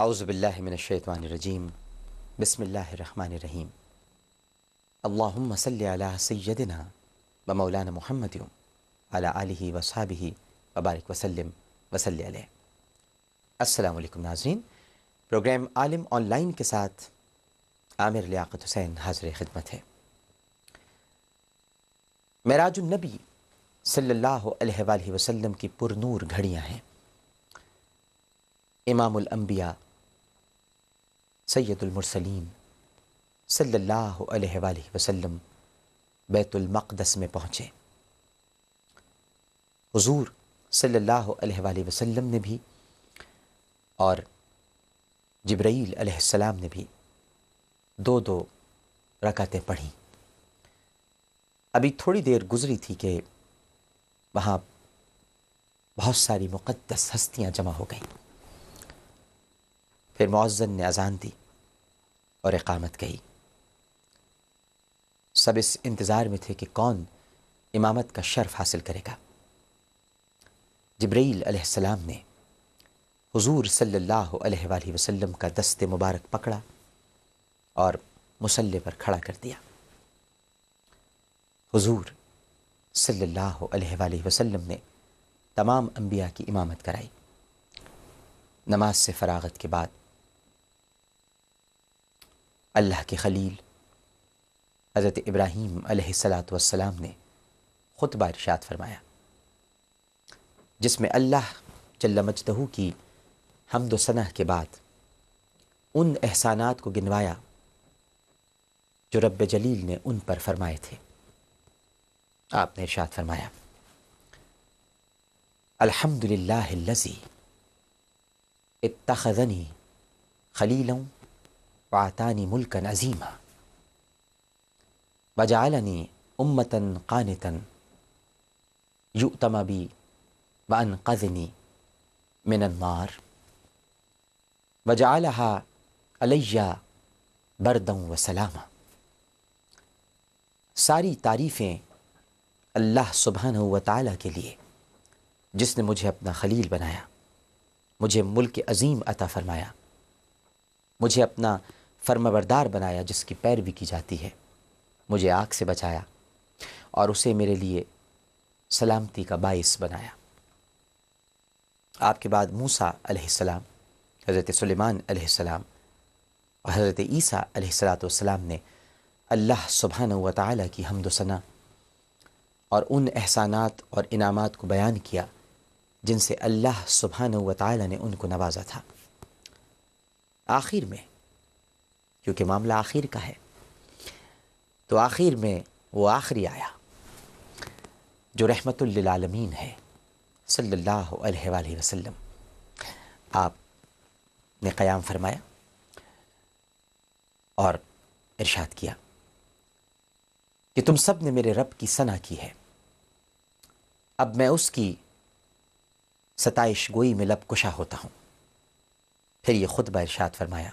اعوذ باللہ من الشیطان الرجیم بسم اللہ الرحمن الرحیم اللہم صلی علی سیدنا و مولانا محمد علی آلہ و صحابہ وبارک وسلم وصلی علیہ۔ السلام علیکم ناظرین، پروگرام عالم آن لائن کے ساتھ عامر لیاقت حسین حاضر خدمت ہے۔ معراج النبی صلی اللہ علیہ وآلہ وسلم کی پرنور گھڑیاں ہیں۔ امام الانبیاء سید المرسلین صلی اللہ علیہ وآلہ وسلم بیت المقدس میں پہنچے۔ حضور صلی اللہ علیہ وآلہ وسلم نے بھی اور جبرائیل علیہ السلام نے بھی دو رکعتیں پڑھیں۔ ابھی تھوڑی دیر گزری تھی کہ وہاں بہت ساری مقدس ہستیاں جمع ہو گئیں۔ پھر مؤذن نے اذان دی اور اقامت کہی۔ سب اس انتظار میں تھے کہ کون امامت کا شرف حاصل کرے گا۔ جبرائیل علیہ السلام نے حضور صلی اللہ علیہ وآلہ وسلم کا دست مبارک پکڑا اور مصلی پر کھڑا کر دیا۔ حضور صلی اللہ علیہ وآلہ وسلم نے تمام انبیاء کی امامت کرائی۔ نماز سے فراغت کے بعد اللہ کے خلیل حضرت ابراہیم علیہ السلام نے خطبہ ارشاد فرمایا، جس میں اللہ جل مجدہ کی حمد و ثنا کے بعد ان احسانات کو گنوایا جو رب جلیل نے ان پر فرمائے تھے۔ آپ نے ارشاد فرمایا، الحمدللہ الذی اتخذنی خلیلا وعطانی ملکا عظیما وجعلنی امتا قانتا یؤتم بی وانقذنی من النار وجعلها علی بردا وسلاما۔ ساری تعریفیں اللہ سبحانہ و تعالیٰ کے لیے، جس نے مجھے اپنا خلیل بنایا، مجھے ملک عظیم عطا فرمایا، مجھے اپنا فرمانبردار بنایا جس کی پیروی کی جاتی ہے، مجھے آگ سے بچایا اور اسے میرے لیے سلامتی کا باعث بنایا۔ آپ کے بعد موسیٰ علیہ السلام، حضرت سلیمان علیہ السلام اور حضرت عیسیٰ علیہ السلام نے اللہ سبحانہ و تعالیٰ کی حمد و ثنا اور ان احسانات اور انعامات کو بیان کیا جن سے اللہ سبحانہ و تعالیٰ نے ان کو نوازا تھا۔ آخر میں، کیونکہ معاملہ آخر کا ہے، تو آخر میں وہ آخری آیا جو رحمت للعالمین ہے، صلی اللہ علیہ وآلہ وسلم۔ آپ نے قیام فرمایا اور ارشاد کیا کہ تم سب نے میرے رب کی ثنا کی ہے، اب میں اس کی ستائش گوئی میں لب کشا ہوتا ہوں۔ پھر یہ خطبہ ارشاد فرمایا،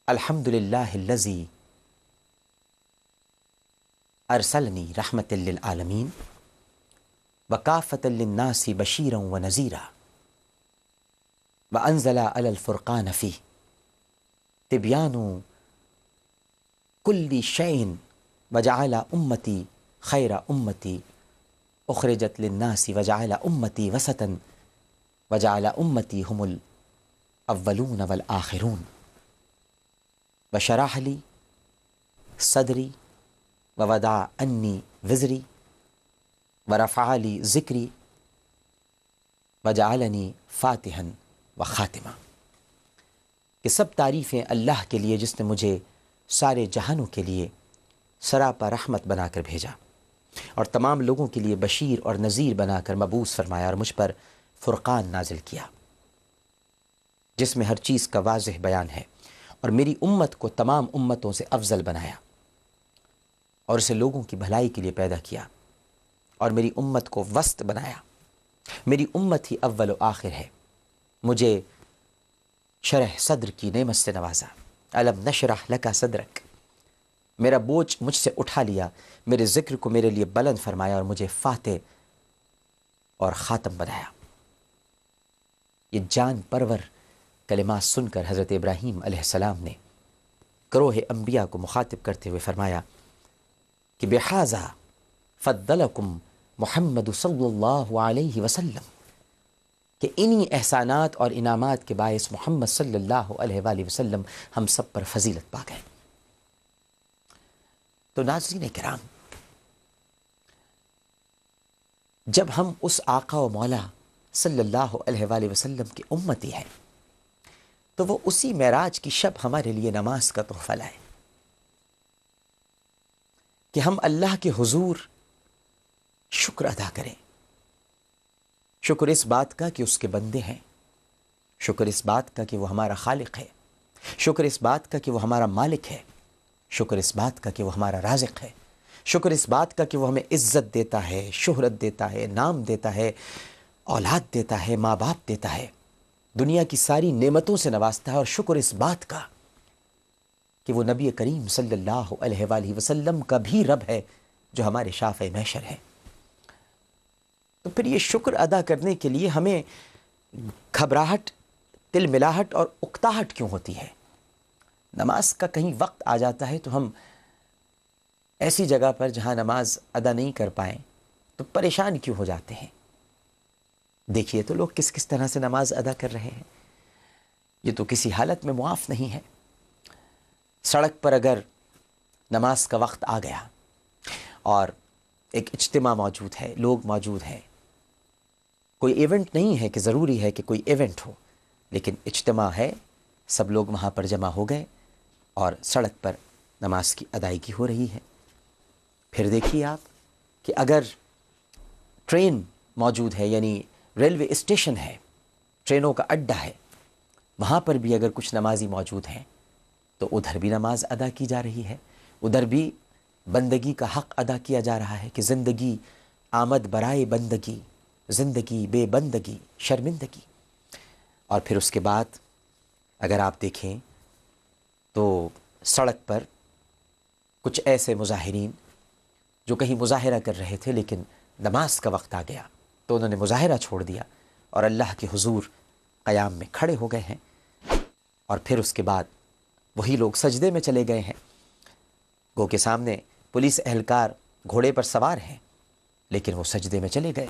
الحمدللہ الذی ارسلنی رحمۃ للعالمین وکافۃ للناس بشیرا ونذیرا وانزل علی الفرقان فیہ تبیان کل شیء وجعل امتی خیر امتی اخرجت للناس وجعل امتی وسطا وجعل امتی هم الاولون والآخرون وشرح لی صدری ووضع عنی وزری ورفع لی ذکری وجعلنی فاتحا وخاتمہ۔ کہ سب تعریفیں اللہ کے لیے جس نے مجھے سارے جہانوں کے لیے سراپا رحمت بنا کر بھیجا اور تمام لوگوں کے لیے بشیر اور نذیر بنا کر مبعوث فرمایا اور مجھ پر فرقان نازل کیا جس میں ہر چیز کا واضح بیان ہے، اور میری امت کو تمام امتوں سے افضل بنایا اور اسے لوگوں کی بھلائی کے لیے پیدا کیا اور میری امت کو وسط بنایا۔ میری امت ہی اول و آخر ہے۔ مجھے شرح صدر کی نعمت سے نوازا، الم نشرح لک صدرک، میرا بوجھ مجھ سے اٹھا لیا، میرے ذکر کو میرے لیے بلند فرمایا اور مجھے فاتح اور خاتم بنایا۔ یہ جان پرور کلمات سن کر حضرت ابراہیم علیہ السلام نے گروہ انبیاء کو مخاطب کرتے ہوئے فرمایا کہ بحاذا فضلکم محمد صلی اللہ علیہ وسلم، کہ انہی احسانات اور انعامات کے باعث محمد صلی اللہ علیہ وآلہ وسلم ہم سب پر فضیلت پا گئے۔ تو ناظرین کرام، جب ہم اس آقا و مولا صلی اللہ علیہ وآلہ وسلم کی امتی ہیں تو وہ اسی معراج کی شب ہمارے لیے نماز کا تحفہ لائے کہ ہم اللہ کے حضور شکر ادا کریں۔ شکر اس بات کا کہ اس کے بندے ہیں، شکر اس بات کا کہ وہ ہمارا خالق ہے، شکر اس بات کا کہ وہ ہمارا مالک ہے، شکر اس بات کا کہ وہ ہمارا رازق ہے، شکر اس بات کا کہ وہ ہمیں عزت دیتا ہے، شہرت دیتا ہے، نام دیتا ہے، اولاد دیتا ہے، ماں باپ دیتا ہے، دنیا کی ساری نعمتوں سے نوازتا ہے، اور شکر اس بات کا کہ وہ نبی کریم صلی اللہ علیہ وآلہ وسلم کا بھی رب ہے جو ہمارے شافع محشر ہے۔ تو پھر یہ شکر ادا کرنے کے لیے ہمیں گھبراہٹ، تل ملاہٹ اور اکتاہٹ کیوں ہوتی ہے؟ نماز کا کہیں وقت آ جاتا ہے تو ہم ایسی جگہ پر جہاں نماز ادا نہیں کر پائیں تو پریشان کیوں ہو جاتے ہیں؟ دیکھیے تو لوگ کس کس طرح سے نماز ادا کر رہے ہیں، یہ تو کسی حالت میں معاف نہیں ہے۔ سڑک پر اگر نماز کا وقت آ گیا اور ایک اجتماع موجود ہے، لوگ موجود ہیں، کوئی ایونٹ نہیں ہے کہ ضروری ہے کہ کوئی ایونٹ ہو، لیکن اجتماع ہے، سب لوگ وہاں پر جمع ہو گئے اور سڑک پر نماز کی ادائیگی ہو رہی ہے۔ پھر دیکھیے آپ کہ اگر ٹرین موجود ہے، یعنی ریلوے اسٹیشن ہے، ٹرینوں کا اڈہ ہے، وہاں پر بھی اگر کچھ نمازی موجود ہیں تو ادھر بھی نماز ادا کی جا رہی ہے، ادھر بھی بندگی کا حق ادا کیا جا رہا ہے کہ زندگی آمد برائے بندگی، زندگی بے بندگی شرمندگی۔ اور پھر اس کے بعد اگر آپ دیکھیں تو سڑک پر کچھ ایسے مظاہرین جو کہیں مظاہرہ کر رہے تھے لیکن نماز کا وقت آ گیا تو انہوں نے مظاہرہ چھوڑ دیا اور اللہ کے حضور قیام میں کھڑے ہو گئے ہیں، اور پھر اس کے بعد وہی لوگ سجدے میں چلے گئے ہیں۔ گو کے سامنے پولیس اہلکار گھوڑے پر سوار ہیں لیکن وہ سجدے میں چلے گئے۔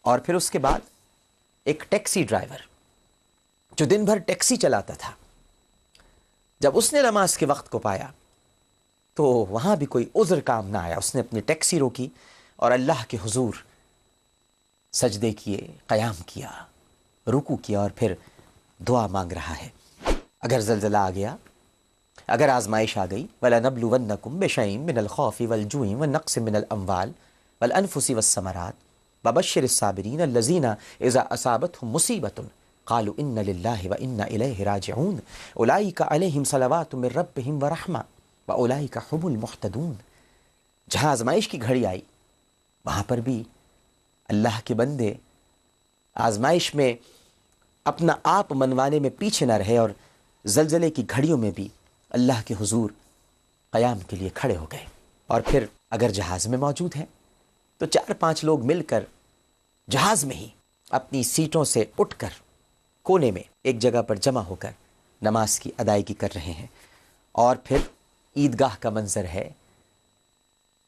اور پھر اس کے بعد ایک ٹیکسی ڈرائیور جو دن بھر ٹیکسی چلاتا تھا، جب اس نے نماز کے وقت کو پایا تو وہاں بھی کوئی عذر کام نہ آیا، اس نے اپنی ٹیکسی روکی اور اللہ کے حضور سجدے کیے، قیام کیا، رکوع کیا، اور پھر دعا مانگ رہا ہے۔ اگر زلزلہ آ گیا، اگر آزمائش آ گئی، وَلَنَبْلُوَنَّكُمْ بِشَيْءٍ مِّنَ الْخَوْفِ وَالْجُوعِ وَنَقْصٍ مِّنَ الْأَمْوَالِ وَالْأَنفُسِ وَالثَّمَرَاتِ وَبَشِّرِ الصَّابِرِينَ الَّذِينَ إِذَا أَصَابَتْهُمْ مُصِيبَةٌ قَالُوا إِنَّ لِلَّهِ وَإِنَّا إِلَيْهِ رَاجِعُونَ أُولَٰئِكَ عَلَيْهِمْ صَلَوَاتٌ مِّن رَّبِّهِمْ وَرَحْمَةٌ وَأُولَٰئِكَ هُمُ الْمُهْتَدُونَ۔ جہاں آزمائش کی گھڑی آئی وہاں پر بھی اللہ کے بندے آزمائش میں اپنا آپ منوانے میں پیچھے نہ رہے، اور زلزلے کی گھڑیوں میں بھی اللہ کے حضور قیام کے لیے کھڑے ہو گئے۔ اور پھر اگر جہاز میں موجود ہیں تو 4-5 لوگ مل کر جہاز میں ہی اپنی سیٹوں سے اٹھ کر کونے میں ایک جگہ پر جمع ہو کر نماز کی ادائیگی کر رہے ہیں۔ اور پھر عیدگاہ کا منظر ہے،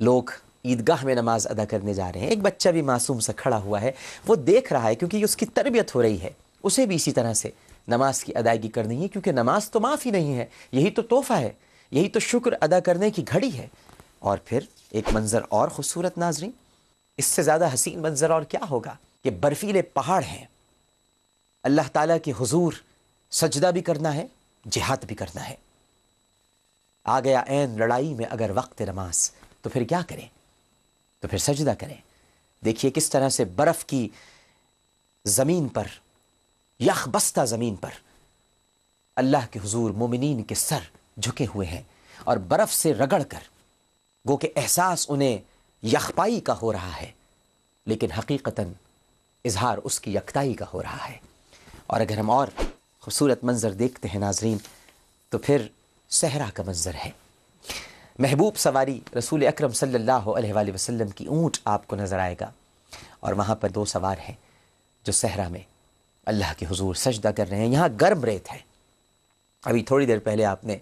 لوگ عیدگاہ میں نماز ادا کرنے جا رہے ہیں، ایک بچہ بھی معصوم سا کھڑا ہوا ہے، وہ دیکھ رہا ہے کیونکہ اس کی تربیت ہو رہی ہے، اسے بھی اسی طرح سے نماز کی ادائیگی کرنی ہے، کیونکہ نماز تو معاف ہی نہیں ہے، یہی تو تحفہ ہے، یہی تو شکر ادا کرنے کی گھڑی ہے۔ اور پھر ایک منظر اور خوبصورت ناظرین، اس سے زیادہ حسین منظر اور کیا ہوگا کہ برفیلے پہاڑ ہیں، اللہ تعالیٰ کے حضور سجدہ بھی کرنا ہے، جہاد بھی کرنا ہے۔ آ گیا عین لڑائی میں اگر وقت نماز تو پھر کیا کریں؟ تو پھر سجدہ کریں۔ دیکھیے کس طرح سے برف کی زمین پر، یخ بستہ زمین پر اللہ کے حضور مومنین کے سر جھکے ہوئے ہیں، اور برف سے رگڑ کر گو کہ احساس انہیں یخپائی کا ہو رہا ہے، لیکن حقیقتاً اظہار اس کی یکتائی کا ہو رہا ہے۔ اور اگر ہم اور خوبصورت منظر دیکھتے ہیں ناظرین تو پھر صحرا کا منظر ہے، محبوب سواری رسول اکرم صلی اللہ علیہ وآلہ وسلم کی اونٹ آپ کو نظر آئے گا، اور وہاں پر 2 سوار ہیں جو صحرا میں اللہ کے حضور سجدہ کر رہے ہیں. یہاں گرم ریت ہے. ابھی تھوڑی دیر پہلے آپ نے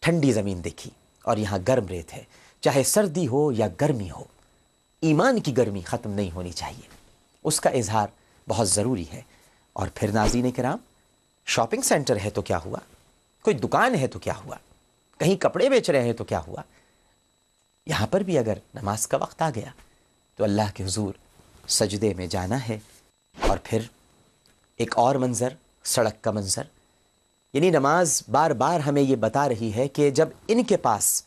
ٹھنڈی زمین دیکھی اور یہاں گرم ریت ہے. چاہے سردی ہو یا گرمی ہو، ایمان کی گرمی ختم نہیں ہونی چاہیے. اس کا اظہار بہت ضروری ہے. اور پھر ناظرین کرام، شاپنگ سینٹر ہے تو کیا ہوا، کوئی دکان ہے تو کیا ہوا، کہیں کپڑے بیچ رہے ہیں تو کیا ہوا، یہاں پر بھی اگر نماز کا وقت آ گیا تو اللہ کے حضور سجدے میں جانا ہے. اور پھر ایک اور منظر، سڑک کا منظر. یعنی نماز بار بار ہمیں یہ بتا رہی ہے کہ جب ان کے پاس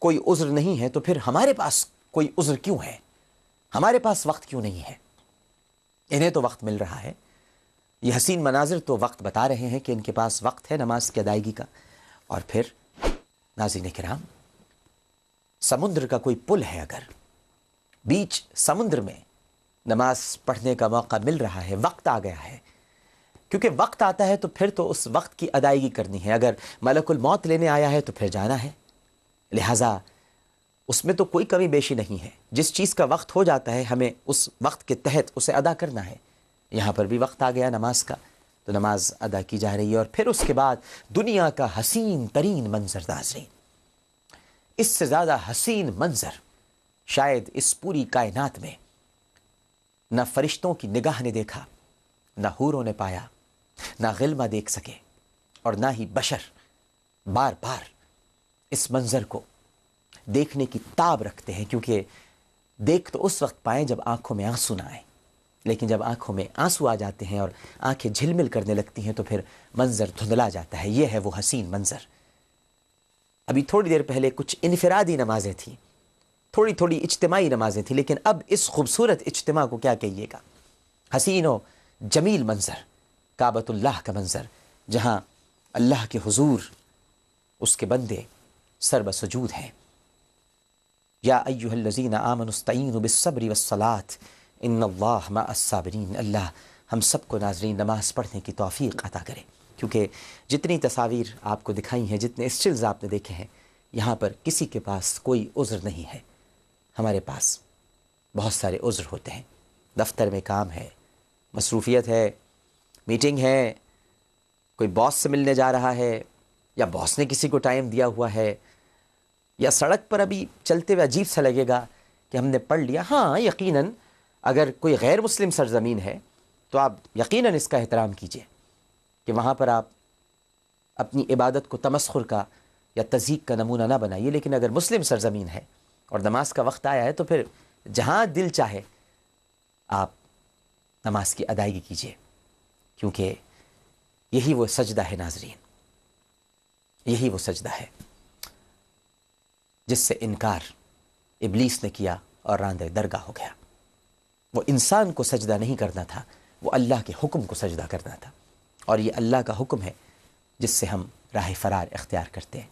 کوئی عذر نہیں ہے تو پھر ہمارے پاس کوئی عذر کیوں ہے، ہمارے پاس وقت کیوں نہیں ہے. انہیں تو وقت مل رہا ہے. یہ حسین مناظر تو وقت بتا رہے ہیں کہ ان کے پاس وقت ہے نماز کی ادائیگی کا. اور پھر ناظرین کرام، سمندر کا کوئی پل ہے، اگر بیچ سمندر میں نماز پڑھنے کا موقع مل رہا ہے، وقت آ گیا ہے. کیونکہ وقت آتا ہے تو پھر تو اس وقت کی ادائیگی کرنی ہے. اگر ملک الموت لینے آیا ہے تو پھر جانا ہے. لہٰذا اس میں تو کوئی کمی بیشی نہیں ہے. جس چیز کا وقت ہو جاتا ہے ہمیں اس وقت کے تحت اسے ادا کرنا ہے. یہاں پر بھی وقت آ گیا نماز کا تو نماز ادا کی جا رہی ہے. اور پھر اس کے بعد دنیا کا حسین ترین منظر ناظرین، اس سے زیادہ حسین منظر شاید اس پوری کائنات میں نہ فرشتوں کی نگاہ نے دیکھا، نہ حوروں نے پایا، نہ غلمہ دیکھ سکے، اور نہ ہی بشر بار بار اس منظر کو دیکھنے کی تاب رکھتے ہیں. کیونکہ دیکھ تو اس وقت پائیں جب آنکھوں میں آنسو نہ آئیں، لیکن جب آنکھوں میں آنسو آ جاتے ہیں اور آنکھیں جھلمل کرنے لگتی ہیں تو پھر منظر دھندلا جاتا ہے. یہ ہے وہ حسین منظر. ابھی تھوڑی دیر پہلے کچھ انفرادی نمازیں تھیں، تھوڑی تھوڑی اجتماعی نمازیں تھیں، لیکن اب اس خوبصورت اجتماع کو کیا کہیے گا. حسین و جمیل منظر، کعبۃ اللہ کا منظر، جہاں اللہ کے حضور اس کے بندے سر بسجود ہیں. یا ایھا الذین آمنوا استعینوا بالصبر والصلاۃ ان اللہ مع الصابرین. اللہ ہم سب کو ناظرین نماز پڑھنے کی توفیق عطا کرے. کیونکہ جتنی تصاویر آپ کو دکھائی ہیں، جتنے اسٹلز آپ نے دیکھے ہیں، یہاں پر کسی کے پاس کوئی عذر نہیں ہے. ہمارے پاس بہت سارے عذر ہوتے ہیں. دفتر میں کام ہے، مصروفیت ہے، میٹنگ ہے، کوئی باس سے ملنے جا رہا ہے، یا باس نے کسی کو ٹائم دیا ہوا ہے، یا سڑک پر ابھی چلتے ہوئے عجیب سا لگے گا کہ ہم نے پڑھ لیا. ہاں یقیناً اگر کوئی غیر مسلم سرزمین ہے تو آپ یقیناً اس کا احترام کیجئے کہ وہاں پر آپ اپنی عبادت کو تمسخر کا یا تضحیک کا نمونہ نہ بنائیے. لیکن اگر مسلم سرزمین ہے اور نماز کا وقت آیا ہے تو پھر جہاں دل چاہے آپ نماز کی ادائیگی کیجئے. کیونکہ یہی وہ سجدہ ہے ناظرین، یہی وہ سجدہ ہے جس سے انکار ابلیس نے کیا اور راندہ درگاہ ہو گیا. وہ انسان کو سجدہ نہیں کرنا تھا، وہ اللہ کے حکم کو سجدہ کرنا تھا. اور یہ اللہ کا حکم ہے جس سے ہم راہ فرار اختیار کرتے ہیں.